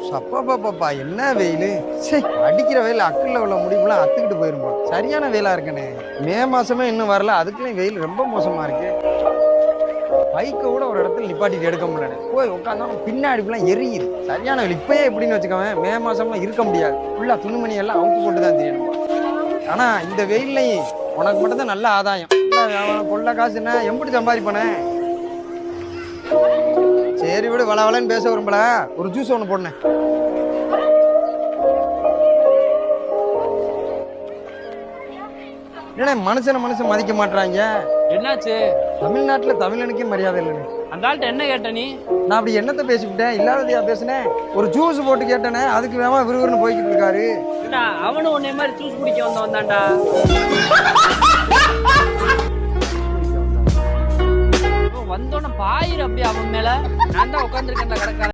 சப்பாப்பாப்பா என்ன வெயில்! சே, அடிக்கிற வெயில் அக்குள்ள உள்ள முடிவுலாம் அத்துக்கிட்டு போயிரும் போல. சரியான வெயிலா இருக்கனே. மே மாசமே இன்னும் வரல, அதுக்குள்ளயும் வெயில் ரொம்ப மோசமா இருக்கு. பைக்க கூட ஒரு இடத்துல நிப்பாட்டிட்டு எடுக்க முடியல. போய் உட்காந்தா பின்னாடி ஃபுல்லா எரியுது. சரியான வெயில். இப்பயே எப்படின்னு வச்சுக்கோவேன், மே மாசம்லாம் இருக்க முடியாது. ஃபுல்லா துணிமணி எல்லாம் அவுத்து போட்டு தான் தெரியணும். ஆனா இந்த வெயில்லையும் உனக்கு மட்டும் தான் நல்ல ஆதாயம். கொள்ள காசு என்ன எப்படி சம்பாதிப்பனே. சரி விடு, வளவலன்னு பேச விரும்பல. ஒரு ஜூஸ் ஒன்று போடனேன். என்ன மனுஷன் மதிக்க மாட்டாங்க. என்னாச்சு? தமிழ்நாட்டுல தமிழனுக்கே மரியாதை இல்லைன்னு. அந்த ஆள்கிட்ட என்ன கேட்ட நீ? நான் அப்படி என்னத்த பேசிவிட்டேன்? இல்லாததையா பேசுனேன்? ஒரு ஜூஸ் போட்டு கேட்டேனே, அதுக்கு வேமா விறுவிறுன்னு போய்கிட்டு இருக்காரு. அவனும் உன்னை மாதிரி ஜூஸ் குடிக்க வந்தான்டா. வந்தோன்னு பாயிரு அப்படி அவன் மேல. நான் தான் உட்காந்துருக்கேன் கடற்கார.